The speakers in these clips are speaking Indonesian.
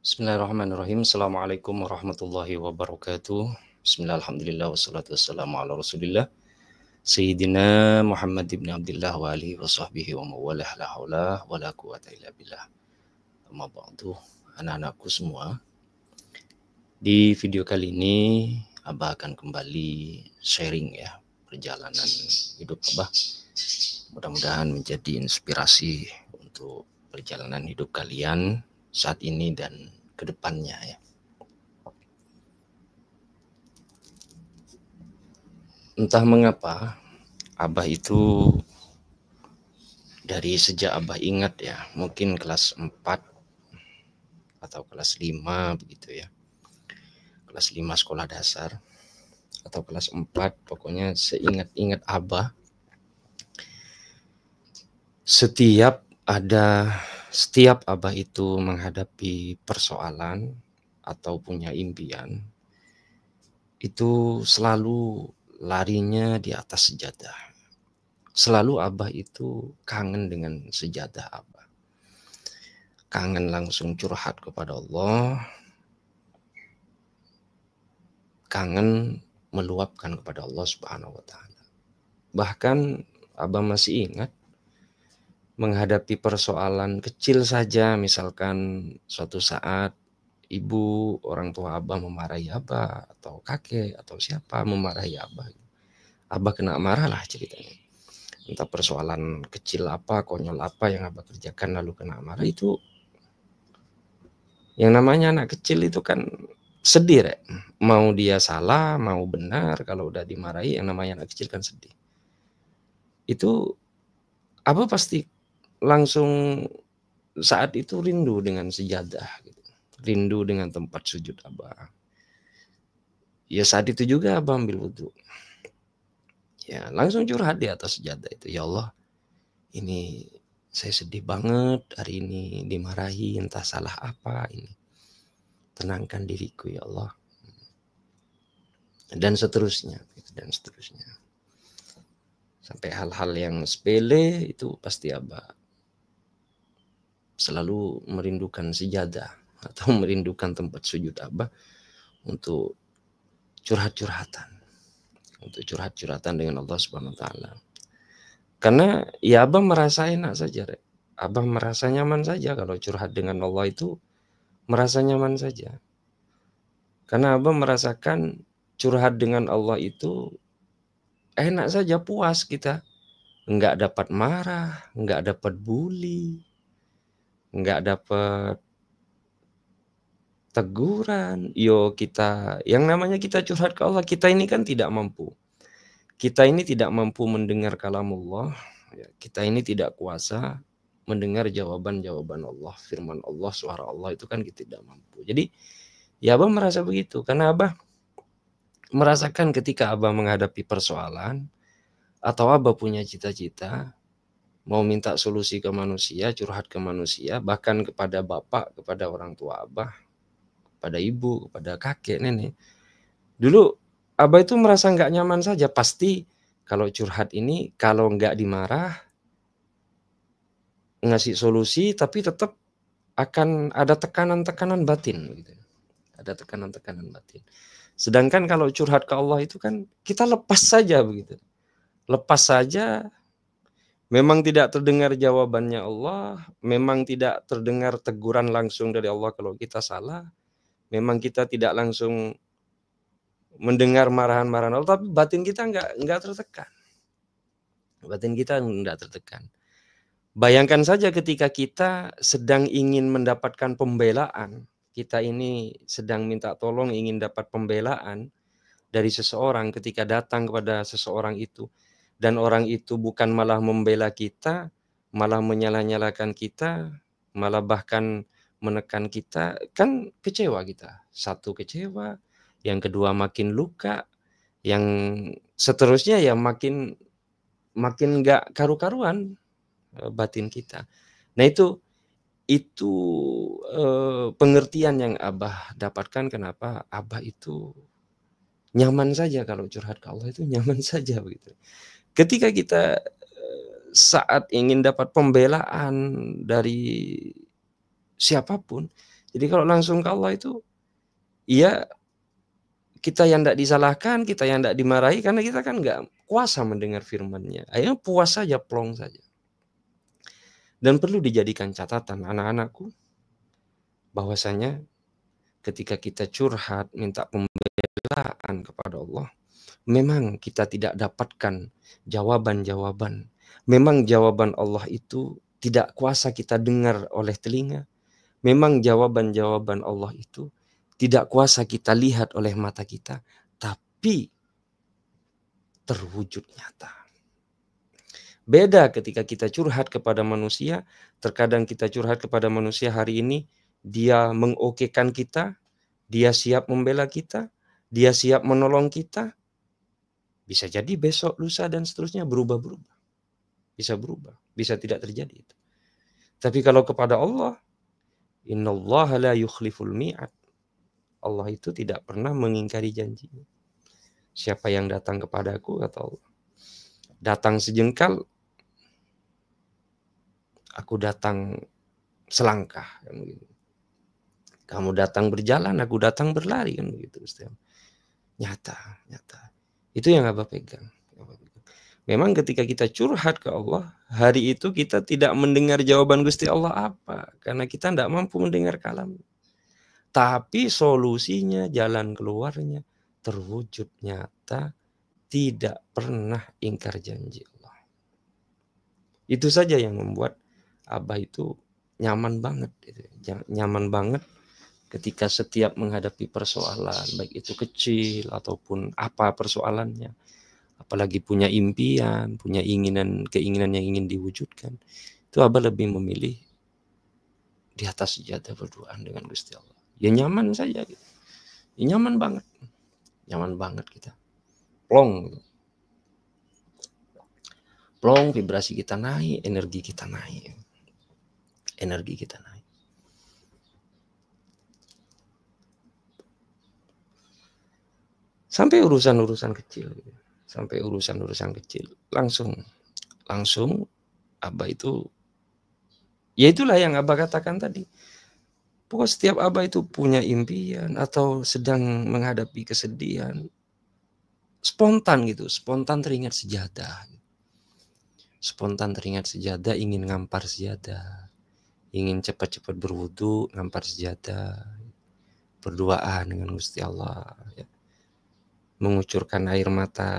Bismillahirrahmanirrahim. Assalamualaikum warahmatullahi wabarakatuh. Bismillah, alhamdulillah, wassalatu wassalamu ala rasulillah Sayyidina Muhammad ibn Abdullah wa alihi wa sahbihi wa mawalah, la hawla wa la quwata illa billah. Amma ba'du, anak-anakku semua, di video kali ini Abah akan kembali sharing ya perjalanan hidup Abah. Mudah-mudahan menjadi inspirasi untuk perjalanan hidup kalian saat ini dan kedepannya ya. Entah mengapa Abah itu dari sejak Abah ingat ya, mungkin kelas 4 atau kelas 5 begitu ya. Kelas 5 sekolah dasar atau kelas 4, pokoknya seingat-ingat Abah, setiap Abah itu menghadapi persoalan atau punya impian, itu selalu larinya di atas sejadah. Selalu Abah itu kangen dengan sejadah Abah. Kangen langsung curhat kepada Allah. Kangen meluapkan kepada Allah Subhanahu wa Ta'ala. Bahkan Abah masih ingat menghadapi persoalan kecil saja, misalkan suatu saat ibu, orang tua Abah memarahi Abah, atau kakek atau siapa memarahi Abah. Abah kena marah lah ceritanya. Entah persoalan kecil apa, konyol apa yang Abah kerjakan lalu kena marah, itu yang namanya anak kecil itu kan sedih Rek. Mau dia salah, mau benar, kalau udah dimarahi yang namanya anak kecil kan sedih. Itu Abah pasti langsung saat itu rindu dengan sejadah gitu. Rindu dengan tempat sujud Abah. Ya saat itu juga Abah ambil wudhu. Ya langsung curhat di atas sejadah itu. Ya Allah, ini saya sedih banget hari ini, dimarahi entah salah apa ini. Tenangkan diriku ya Allah. Dan seterusnya. Sampai hal-hal yang sepele itu pasti Abah selalu merindukan sejadah atau merindukan tempat sujud Abah untuk curhat-curhatan dengan Allah Subhanahu wa Ta'ala. Karena ya Abah merasa enak saja, Rek. Abah merasa nyaman saja kalau curhat dengan Allah itu, merasa nyaman saja. Karena Abah merasakan curhat dengan Allah itu enak saja, puas kita. Enggak dapat marah, enggak dapat bully, enggak dapat teguran. Yo kita, yang namanya kita curhat ke Allah, kita ini kan tidak mampu. Kita ini tidak mampu mendengar kalamullah. Kita ini tidak kuasa mendengar jawaban-jawaban Allah, firman Allah, suara Allah itu kan kita tidak mampu. Jadi ya Abah merasa begitu. Karena Abah merasakan ketika Abah menghadapi persoalan atau Abah punya cita-cita, mau minta solusi ke manusia, curhat ke manusia, bahkan kepada bapak, kepada orang tua Abah, kepada ibu, kepada kakek, nenek. Dulu Abah itu merasa nggak nyaman saja. Pasti kalau curhat ini, kalau nggak dimarah, ngasih solusi, tapi tetap akan ada tekanan-tekanan batin. Gitu. Ada tekanan-tekanan batin. Sedangkan kalau curhat ke Allah itu kan kita lepas saja begitu. Lepas saja, memang tidak terdengar jawabannya Allah, memang tidak terdengar teguran langsung dari Allah kalau kita salah, memang kita tidak langsung mendengar marahan-marahan Allah, tapi batin kita enggak tertekan. Batin kita enggak tertekan. Bayangkan saja ketika kita sedang ingin mendapatkan pembelaan, kita ini sedang minta tolong ingin dapat pembelaan dari seseorang, ketika datang kepada seseorang itu, dan orang itu bukan malah membela kita, malah menyalah-nyalahkan kita, malah bahkan menekan kita, kan kecewa kita. Satu kecewa, yang kedua makin luka, yang seterusnya ya makin nggak karu-karuan batin kita. Nah itu pengertian yang Abah dapatkan kenapa Abah itu nyaman saja kalau curhat ke Allah, itu nyaman saja begitu. Ketika kita saat ingin dapat pembelaan dari siapapun, Jadi kalau langsung ke Allah itu, ya kita yang tidak disalahkan, kita yang tidak dimarahi, karena kita kan nggak kuasa mendengar firman-Nya. Akhirnya puas saja, plong saja. Dan perlu dijadikan catatan anak-anakku, bahwasanya ketika kita curhat, minta pembelaan kepada Allah, memang kita tidak dapatkan jawaban-jawaban. Memang jawaban Allah itu tidak kuasa kita dengar oleh telinga. Memang jawaban-jawaban Allah itu tidak kuasa kita lihat oleh mata kita, tapi terwujud nyata. Beda ketika kita curhat kepada manusia, terkadang kita curhat kepada manusia hari ini, dia mengokekan kita, dia siap membela kita, dia siap menolong kita, bisa jadi besok, lusa, dan seterusnya berubah-berubah. Bisa berubah, bisa tidak terjadi itu. Tapi kalau kepada Allah, innallaha la yukhliful mi'ad. Allah itu tidak pernah mengingkari janjinya. Siapa yang datang kepadaku, kata Allah, datang sejengkal, aku datang selangkah. Kamu datang berjalan, aku datang berlari, kan begitu. Nyata. Itu yang Abah pegang. Memang ketika kita curhat ke Allah, hari itu kita tidak mendengar jawaban Gusti Allah apa, karena kita tidak mampu mendengar kalam. Tapi solusinya, jalan keluarnya terwujud nyata, tidak pernah ingkar janji Allah. Itu saja yang membuat Abah itu nyaman banget, nyaman banget ketika setiap menghadapi persoalan, baik itu kecil ataupun apa persoalannya. Apalagi punya impian, punya keinginan yang ingin diwujudkan, itu Abah lebih memilih di atas sejadah berduaan dengan Gusti Allah. Ya nyaman saja gitu. Ya nyaman banget kita. Plong gitu. Plong, vibrasi kita naik, energi kita naik. Sampai urusan-urusan kecil gitu. Langsung Abah itu, ya itulah yang Abah katakan tadi. Pokoknya setiap Abah itu punya impian atau sedang menghadapi kesedihan, spontan teringat sejadah. Ingin ngampar sejadah. Ingin cepat-cepat berwudu, ngampar sejadah. Berduaan dengan Gusti Allah. Ya. Mengucurkan air mata,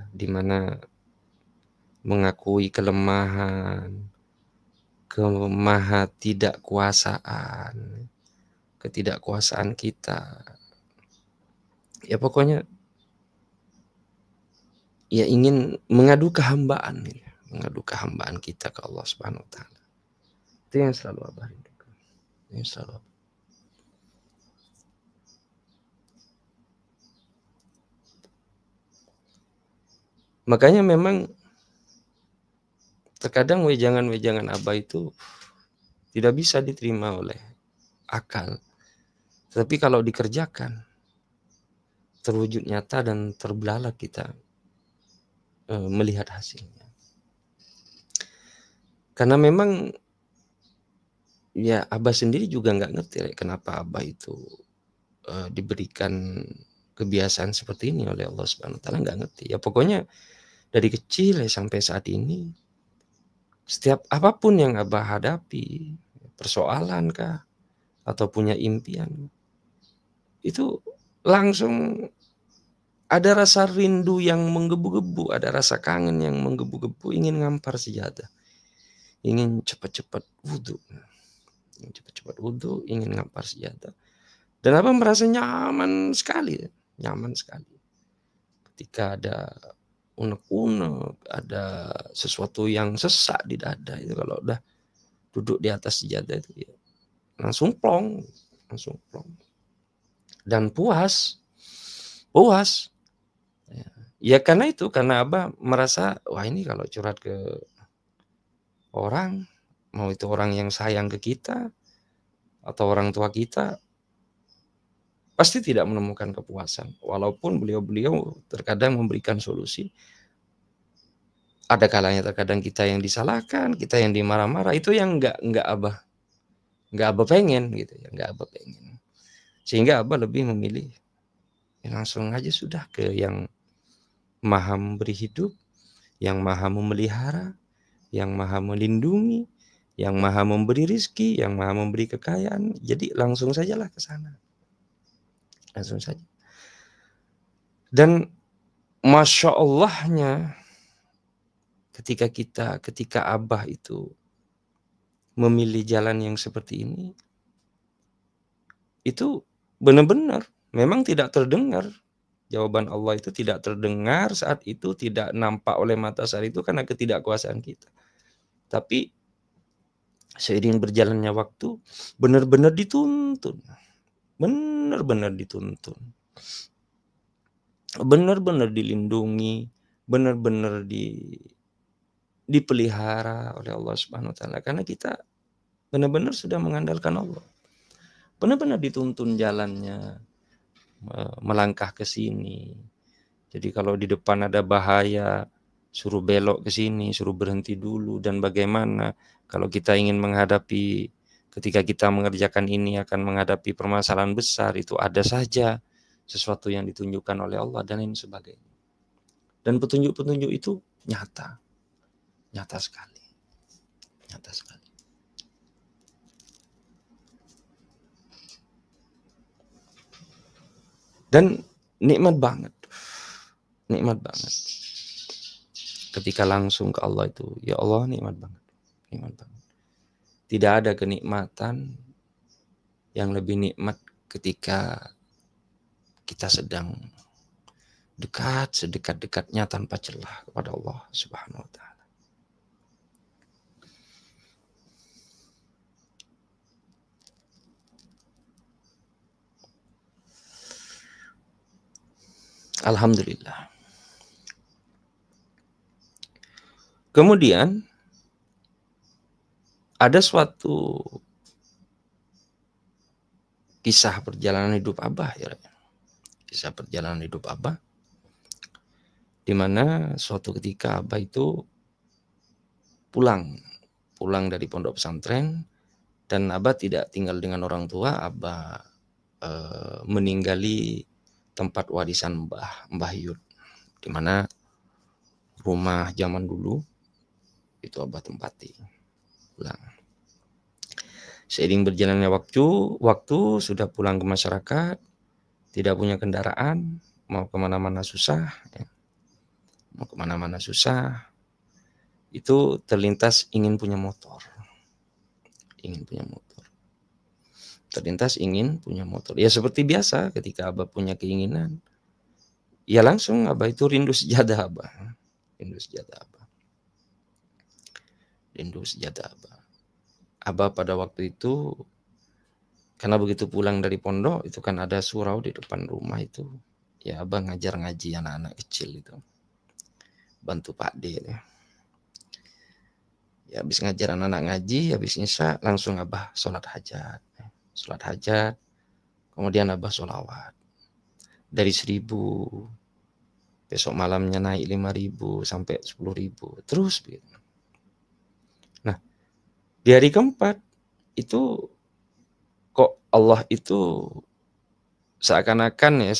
di mana mengakui ketidakkuasaan kita. Ya pokoknya ya ingin mengadu kehambaan kita ke Allah Subhanahu wa taala. Itu yang selalu Abah rindukan. Makanya memang terkadang wejangan-wejangan Abah itu tidak bisa diterima oleh akal. Tapi kalau dikerjakan, terwujud nyata dan terbelalak kita melihat hasilnya. Karena memang ya Abah sendiri juga nggak ngerti kenapa Abah itu diberikan kebiasaan seperti ini oleh Allah Subhanahu wa taala, nggak ngerti. Ya pokoknya dari kecil sampai saat ini, setiap apapun yang Abah hadapi, persoalan kah atau punya impian, itu langsung ada rasa rindu yang menggebu-gebu, ada rasa kangen yang menggebu-gebu, ingin ngampar sejadah, ingin cepat-cepat wudhu, ingin ngampar sejadah. Dan Abah merasa nyaman sekali. Ketika ada unek-unek, ada sesuatu yang sesak di dada, itu kalau udah duduk di atas sejadah itu ya, langsung plong. Dan puas. Ya karena Abah merasa, wah ini kalau curhat ke orang, mau itu orang yang sayang ke kita atau orang tua kita, pasti tidak menemukan kepuasan. Walaupun beliau terkadang memberikan solusi. Ada kalanya terkadang kita yang disalahkan, kita yang dimarah-marah, itu yang enggak Abah nggak Abah pengen gitu ya, nggak Abah pengen. Sehingga Abah lebih memilih ya langsung aja sudah ke yang maha memberi hidup, yang maha memelihara, yang maha melindungi, yang maha memberi rizki, yang maha memberi kekayaan. Jadi langsung sajalah ke sana. Langsung saja. Dan Masya Allahnya ketika Abah itu memilih jalan yang seperti ini, itu benar-benar memang tidak terdengar. Jawaban Allah itu tidak terdengar saat itu, tidak nampak oleh mata saat itu karena ketidakkuasaan kita. Tapi seiring berjalannya waktu, benar-benar dituntun. Benar-benar dituntun. Benar-benar dilindungi, benar-benar dipelihara oleh Allah Subhanahu wa taala karena kita benar-benar sudah mengandalkan Allah. Benar-benar dituntun jalannya, melangkah ke sini. Jadi kalau di depan ada bahaya, suruh belok ke sini, suruh berhenti dulu, dan bagaimana kalau kita ingin menghadapi, ketika kita mengerjakan ini akan menghadapi permasalahan besar, itu ada saja sesuatu yang ditunjukkan oleh Allah dan lain sebagainya. Dan petunjuk-petunjuk itu nyata sekali, nyata sekali. Dan nikmat banget ketika langsung ke Allah itu, ya Allah nikmat banget. Tidak ada kenikmatan yang lebih nikmat ketika kita sedang dekat sedekat-dekatnya tanpa celah kepada Allah Subhanahu wa taala. Alhamdulillah. Kemudian ada suatu kisah perjalanan hidup Abah ya. Kisah perjalanan hidup Abah di mana suatu ketika Abah itu pulang dari pondok pesantren dan Abah tidak tinggal dengan orang tua. Abah meninggali tempat warisan Mbah Yud, di mana rumah zaman dulu itu Abah tempati pulang. Seiring berjalannya waktu sudah pulang ke masyarakat, tidak punya kendaraan, mau kemana-mana susah, ya. Itu terlintas ingin punya motor. Ya seperti biasa ketika Abah punya keinginan, ya langsung Abah itu rindu sejadah Abah. Abah pada waktu itu, karena begitu pulang dari pondok itu kan ada surau di depan rumah itu, ya Abah ngajar ngaji anak-anak kecil itu, bantu Pak D ya. Ya habis ngajar anak-anak ngaji, habis isya langsung Abah sholat hajat, kemudian Abah sholawat dari 1.000, besok malamnya naik 5.000 sampai 10.000 terus begitu. Nah di hari keempat itu kok Allah itu seakan-akan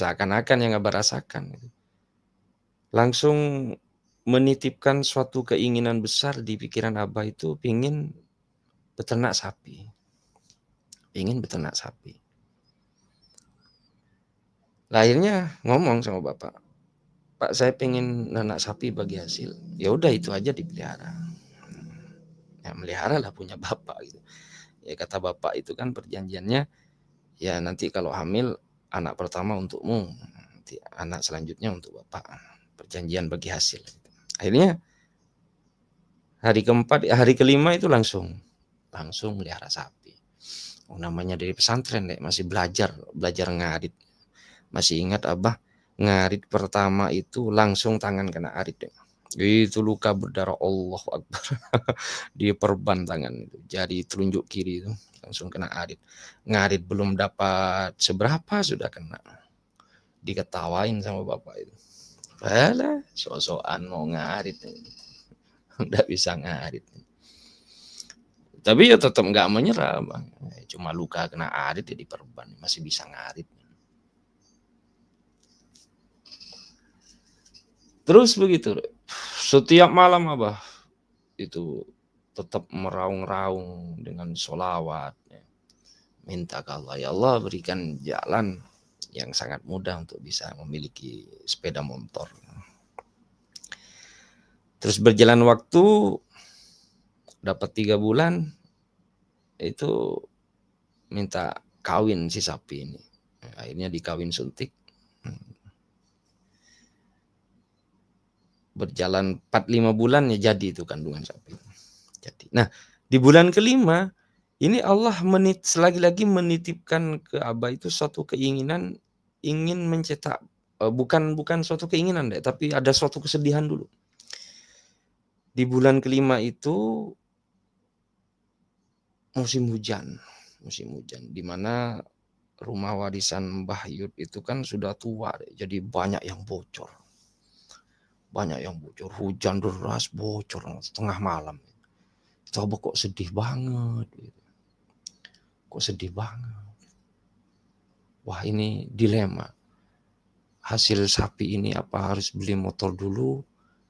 yang Abah rasakan langsung menitipkan suatu keinginan besar di pikiran Abah itu, ingin beternak sapi. Akhirnya ngomong sama Bapak, Pak saya pengen nanak sapi bagi hasil. Ya udah itu aja dipelihara. Ya melihara lah punya Bapak gitu. Ya kata Bapak itu kan perjanjiannya, ya nanti kalau hamil anak pertama untukmu, nanti anak selanjutnya untuk Bapak. Perjanjian bagi hasil. Akhirnya hari kelima itu langsung melihara sapi. Namanya dari pesantren masih belajar ngarit. Masih ingat Abah ngarit pertama itu langsung tangan kena arit itu luka berdarah, Allah Akbar. Dia perban tangan itu, jari telunjuk kiri itu langsung kena arit. Ngarit belum dapat seberapa sudah kena. Diketawain sama Bapak itu, alah sok-sokan mau ngarit, nggak bisa ngarit. Tapi ya tetap nggak menyerah, Bang. Cuma luka kena arit ya diperban, masih bisa ngarit. Terus begitu, setiap malam Abah itu tetap meraung-raung dengan sholawat, minta ke Allah, ya Allah berikan jalan yang sangat mudah untuk bisa memiliki sepeda motor. Terus berjalan waktu, dapat 3 bulan, itu minta kawin si sapi ini. Akhirnya dikawin suntik. Berjalan 4-5 bulan ya jadi itu kandungan sapi. Jadi, nah di bulan kelima ini Allah lagi-lagi menitipkan ke Abah itu suatu keinginan ingin mencetak, bukan suatu keinginan deh, tapi ada suatu kesedihan dulu. Di bulan kelima itu musim hujan, di mana rumah warisan Mbah Yud itu kan sudah tua, jadi banyak yang bocor. Hujan deras bocor tengah malam. Coba kok sedih banget. Wah ini dilema. Hasil sapi ini apa harus beli motor dulu,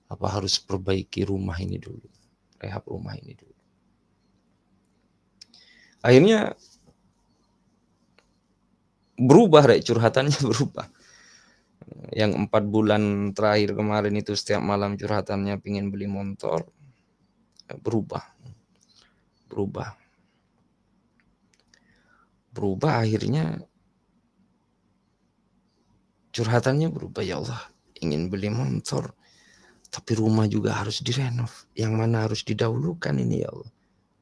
apa harus perbaiki rumah ini dulu, rehab rumah ini dulu. Akhirnya berubah, curhatannya berubah. Yang 4 bulan terakhir kemarin itu setiap malam curhatannya pingin beli motor, berubah akhirnya curhatannya berubah, ya Allah ingin beli motor tapi rumah juga harus direnov, yang mana harus didahulukan ini ya Allah.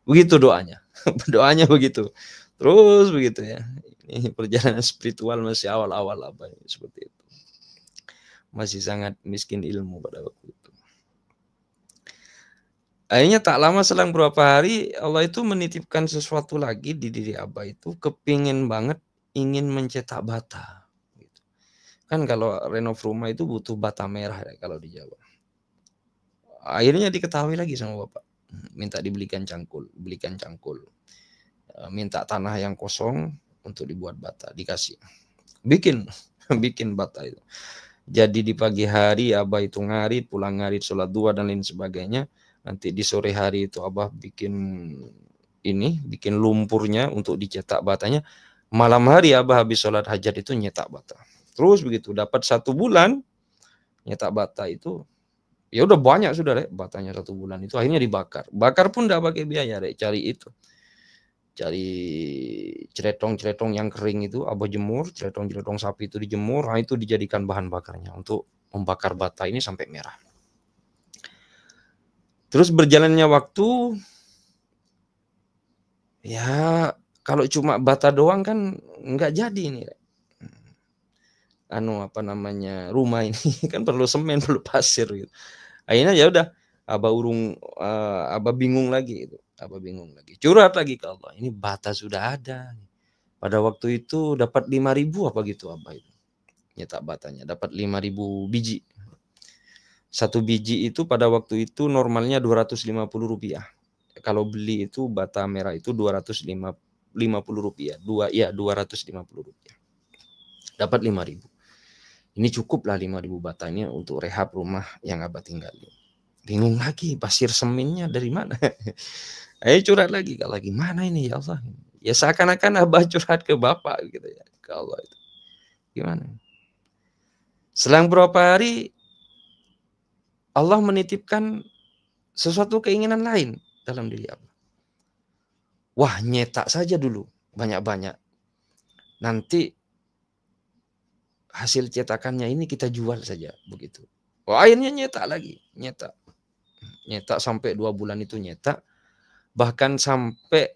Begitu doanya. Doanya begitu. Terus begitu ya. Ini perjalanan spiritual masih awal-awal apa seperti itu. Masih sangat miskin ilmu pada waktu itu. Akhirnya tak lama selang beberapa hari Allah itu menitipkan sesuatu lagi di diri Abah itu, kepingin banget ingin mencetak bata. Kan kalau renov rumah itu butuh bata merah ya, kalau di Jawa. Akhirnya diketahui lagi sama Bapak, minta dibelikan cangkul, minta tanah yang kosong untuk dibuat bata, dikasih, bikin bata itu. Jadi di pagi hari Abah itu ngarit, pulang ngarit, sholat duha dan lain sebagainya. Nanti di sore hari itu Abah bikin lumpurnya untuk dicetak batanya. Malam hari Abah habis sholat hajat itu nyetak bata. Terus begitu, dapat 1 bulan nyetak bata itu, ya udah banyak sudah batanya 1 bulan itu. Akhirnya dibakar. Bakar pun enggak pakai biaya cari celetong yang kering itu Abah jemur, celetong sapi itu dijemur, nah itu dijadikan bahan bakarnya untuk membakar bata ini sampai merah. Terus berjalannya waktu, ya kalau cuma bata doang kan nggak jadi ini. Rumah ini kan perlu semen, perlu pasir gitu. Akhirnya ya udah Abah bingung lagi itu. Curhat lagi ke Allah. Ini bata sudah ada. Pada waktu itu dapat 5.000 apa gitu Abah itu. Nyetak batanya dapat 5.000 biji. 1 biji itu pada waktu itu normalnya Rp250. Kalau beli itu bata merah itu Rp250. Rp250. Dapat 5.000. Ini cukup lah 5.000 batanya untuk rehab rumah yang Abah tinggali. Bingung lagi, pasir semennya dari mana? Ayo curhat lagi, kalau gimana ini ya Allah? Ya seakan-akan Abah curhat ke Bapak gitu ya, ke Allah itu. Gimana? Selang beberapa hari Allah menitipkan sesuatu keinginan lain dalam diri Abah. Wah, nyetak saja dulu banyak-banyak. Nanti hasil cetakannya ini kita jual saja begitu. Wah, akhirnya nyetak lagi, nyetak sampai 2 bulan itu nyetak. Bahkan sampai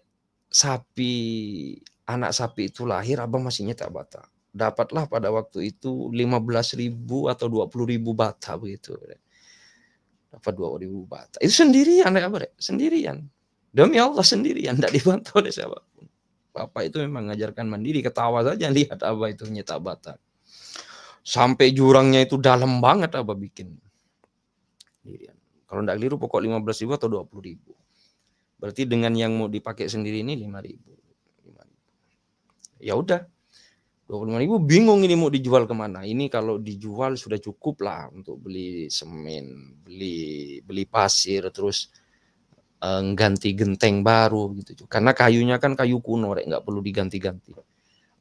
anak sapi itu lahir, Abah masih nyetak bata. Dapatlah pada waktu itu 15.000 atau 20.000 bata begitu. Dapat 20.000 bata. Itu sendirian ya Abah, sendirian. Demi Allah sendirian, tidak dibantu oleh siapapun. Bapak itu memang mengajarkan mandiri, ketawa saja lihat Abah itu nyetak bata. Sampai jurangnya itu dalam banget Abah bikin. Kalau tidak keliru pokok 15.000 atau 20.000. Berarti dengan yang mau dipakai sendiri ini 5.000. Ya udah, 25.000, bingung ini mau dijual kemana. Ini kalau dijual sudah cukup lah untuk beli semen, beli pasir, terus ganti genteng baru gitu. Karena kayunya kan kayu kuno, nggak perlu diganti-ganti.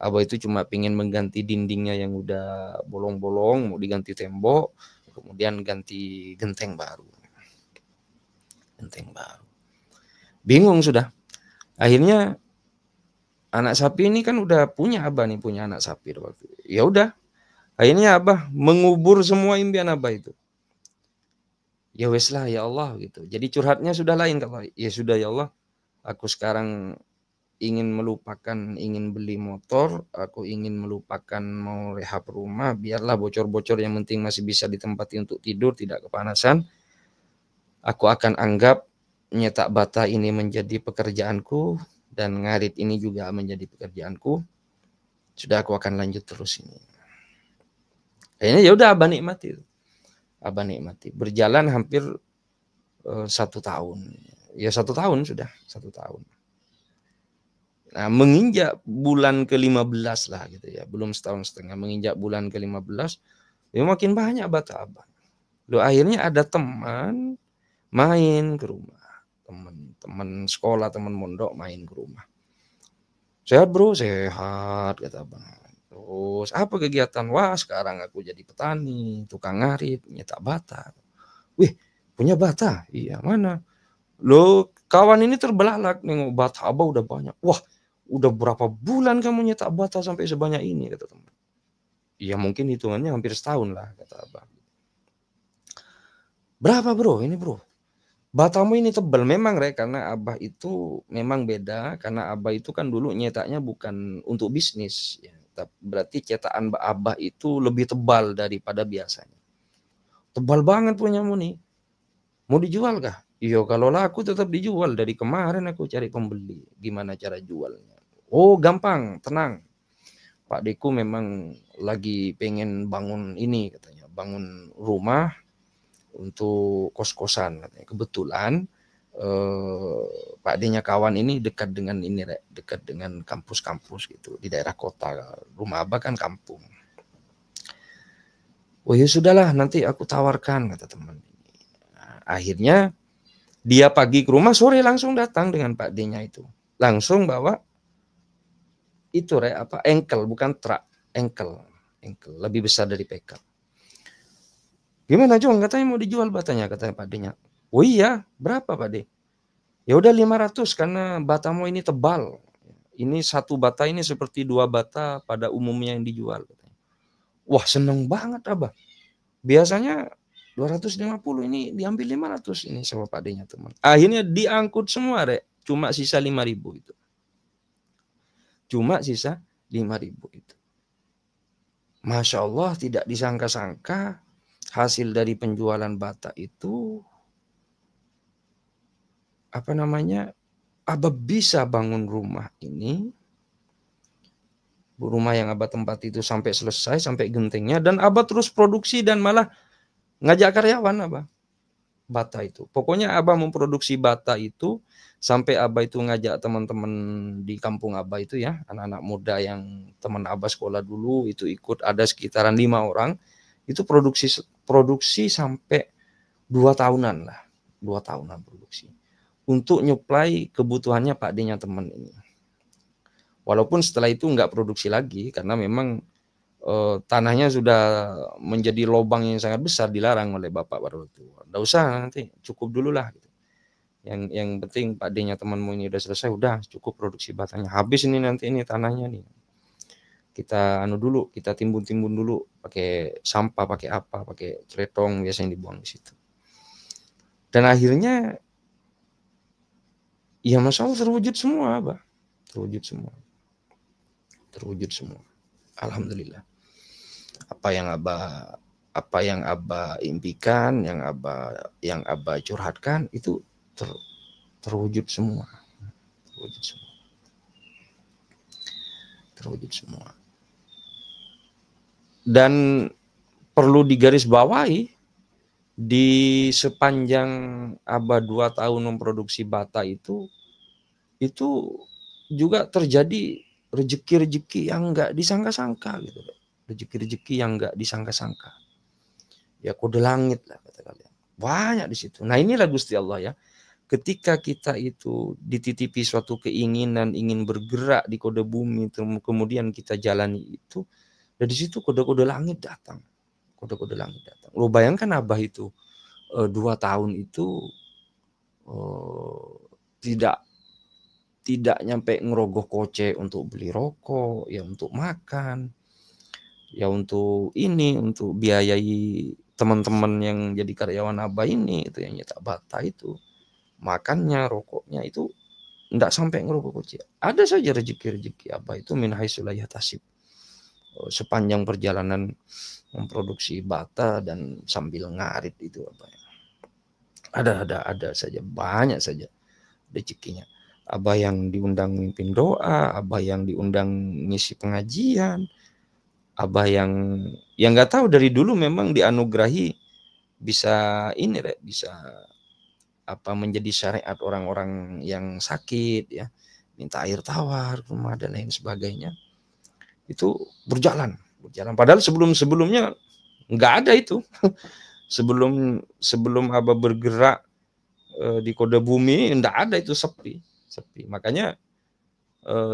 Abah itu cuma pengen mengganti dindingnya yang udah bolong-bolong, mau diganti tembok, kemudian ganti genteng baru. Bingung sudah. Akhirnya anak sapi ini kan udah punya Abah nih, punya anak sapi waktu. Ya udah, akhirnya Abah mengubur semua impian Abah itu. Ya wes lah ya Allah gitu. Jadi curhatnya sudah lain, kalau ya sudah ya Allah, aku sekarang ingin beli motor, aku ingin melupakan mau rehab rumah, biarlah bocor-bocor, yang penting masih bisa ditempati untuk tidur, tidak kepanasan. Aku akan anggap nyetak bata ini menjadi pekerjaanku, dan ngarit ini juga menjadi pekerjaanku. Sudah, aku akan lanjut terus ini. Kayaknya ya udah Abah nikmati. Berjalan hampir 1 tahun. Ya 1 tahun sudah, 1 tahun. Nah, menginjak bulan ke-15 lah gitu ya, belum setahun setengah, menginjak bulan ke-15, ya makin banyak bata Abah. Loh, akhirnya ada teman main ke rumah. Teman sekolah, teman mondok main ke rumah. Sehat bro, sehat kata Abang. Terus apa kegiatan? Wah, sekarang aku jadi petani, tukang ngarit, nyetak bata. Wih, punya bata? Iya, mana? Loh, kawan ini terbelalak nengok bata Abah udah banyak. Wah, udah berapa bulan kamu nyetak bata sampai sebanyak ini, kata teman. Iya, mungkin hitungannya hampir setahun lah, kata Abah. Berapa bro? Ini bro, batamu ini tebal memang karena Abah itu memang beda, karena Abah itu kan dulu nyetaknya bukan untuk bisnis ya, berarti cetakan Abah itu lebih tebal daripada biasanya. Tebal banget punyamu nih. Mau dijual kah? Iya, kalau laku tetap dijual. Dari kemarin aku cari pembeli. Gimana cara jualnya? Oh, gampang, tenang. Pak Deku memang lagi pengen bangun ini katanya, bangun rumah untuk kos-kosan katanya. Kebetulan Pak D-nya kawan ini dekat dengan kampus-kampus gitu di daerah kota. Rumah Abah kan kampung. Oh ya sudahlah, nanti aku tawarkan, kata teman. Nah, akhirnya dia pagi ke rumah, sore langsung datang dengan Pak D-nya itu. Langsung bawa itu engkel, bukan truk, engkel lebih besar dari pickup. Gimana Jong? Katanya mau dijual batanya, katanya Pak D-nya. Oh iya, berapa Pak D? Ya udah 500 karena batamu ini tebal. Ini satu bata ini seperti 2 bata pada umumnya yang dijual. Wah, seneng banget Abah. Biasanya 250, ini diambil 500 ini sama Pak D-nya teman. Akhirnya diangkut semua cuma sisa 5.000 itu. Cuma sisa 5.000 itu. Masya Allah, tidak disangka-sangka hasil dari penjualan bata itu Abah bisa bangun rumah ini, rumah yang Abah tempat itu sampai selesai, sampai gentengnya, dan Abah terus produksi dan malah ngajak karyawan Abah bata itu. Pokoknya Abah memproduksi bata itu sampai Abah itu ngajak teman-teman di kampung Abah itu ya, anak-anak muda yang teman Abah sekolah dulu itu ikut, ada sekitaran 5 orang. Itu produksi sampai 2 tahunan lah. 2 tahunan produksi. Untuk nyuplai kebutuhannya Pak D-nya teman ini. Walaupun setelah itu nggak produksi lagi karena memang tanahnya sudah menjadi lubang yang sangat besar, dilarang oleh Bapak pada waktu. Nggak usah, nanti cukup dulu lah. Gitu. Yang penting Pak D-nya temanmu ini udah selesai, udah cukup produksi batanya. Habis ini nanti ini tanahnya nih. Kita kita timbun-timbun dulu pakai sampah, pakai apa, pakai celetong biasanya dibuang di situ. Dan akhirnya ya Masya Allah terwujud semua, Abah. Terwujud semua. Alhamdulillah. Apa yang Abah impikan, yang Abah curhatkan itu terwujud semua. Terwujud semua. Dan perlu digarisbawahi Di sepanjang abad 2 tahun memproduksi bata itu juga terjadi rezeki-rezeki yang nggak disangka-sangka gitu. Rezeki-rezeki yang nggak disangka-sangka. Ya kode langit lah kata kalian. Banyak di situ. Nah inilah Gusti Allah ya. Ketika kita itu dititipi suatu keinginan ingin bergerak di kode bumi, kemudian kita jalani itu, dari situ kode-kode langit datang. Kode-kode langit datang. Lo bayangkan Abah itu 2 tahun itu tidak nyampe ngerogoh kocek untuk beli rokok, ya untuk makan, ya untuk ini, untuk biayai teman-teman yang jadi karyawan Abah ini, itu yang nyetak bata itu, makannya, rokoknya itu enggak sampai ngerogoh kocek. Ada saja rezeki-rezeki Abah itu min haitsu la yahtasib. Sepanjang perjalanan memproduksi bata dan sambil ngarit itu Abah. Ada saja, banyak saja rezekinya. Abah yang diundang mimpin doa, Abah yang diundang ngisi pengajian, Abah yang nggak tahu dari dulu memang dianugerahi bisa ini bisa apa menjadi syariat orang-orang yang sakit ya, minta air tawar rumah dan lain sebagainya. Itu berjalan. Padahal sebelumnya nggak ada itu. sebelum Abah bergerak di kode bumi nggak ada itu, sepi. Makanya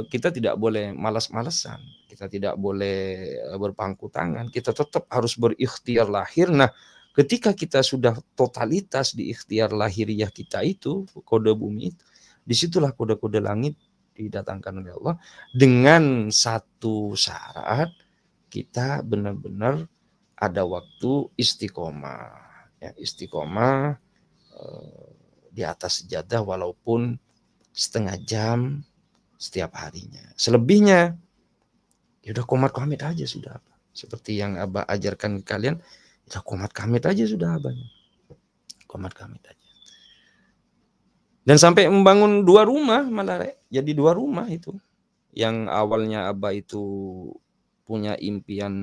kita tidak boleh malas-malesan, kita tidak boleh berpangku tangan, kita tetap harus berikhtiar lahir. Nah, ketika kita sudah totalitas di ikhtiar lahiriah kita itu, kode bumi itu, disitulah kode-kode langit didatangkan oleh Allah dengan satu syarat, kita benar-benar ada waktu istiqomah, ya, istiqomah di atas sejadah walaupun setengah jam setiap harinya. Selebihnya ya udah qomat qamit aja sudah. Seperti yang Abah ajarkan ke kalian, ya qomat qamit aja sudah Abah. Qomat qamit aja. Dan sampai membangun 2 rumah malah jadi 2 rumah itu. Yang awalnya Abah itu punya impian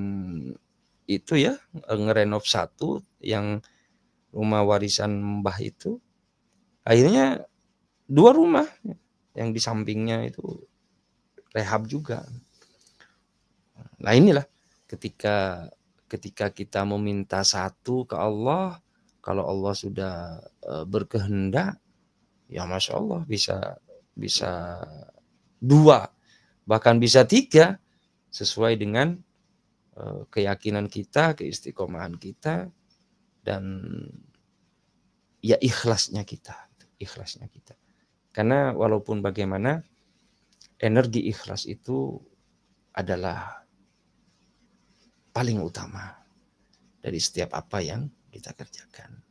itu ya, ngerenov 1 yang rumah warisan Mbah itu. Akhirnya 2 rumah yang di sampingnya itu rehab juga. Nah inilah ketika kita meminta satu ke Allah, kalau Allah sudah berkehendak, ya Masya Allah bisa 2, bahkan bisa 3, sesuai dengan keyakinan kita, keistiqomahan kita, dan ya ikhlasnya kita. Karena walaupun bagaimana, energi ikhlas itu adalah paling utama dari setiap apa yang kita kerjakan.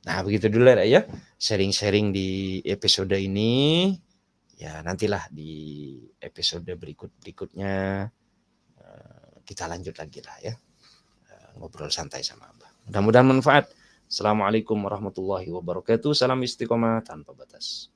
Nah, begitu dulu ya, sharing-sharing di episode ini. Ya, nantilah di episode berikutnya kita lanjut lagi lah ya. Ngobrol santai sama Abah. Mudah-mudahan manfaat. Assalamualaikum warahmatullahi wabarakatuh. Salam istiqomah tanpa batas.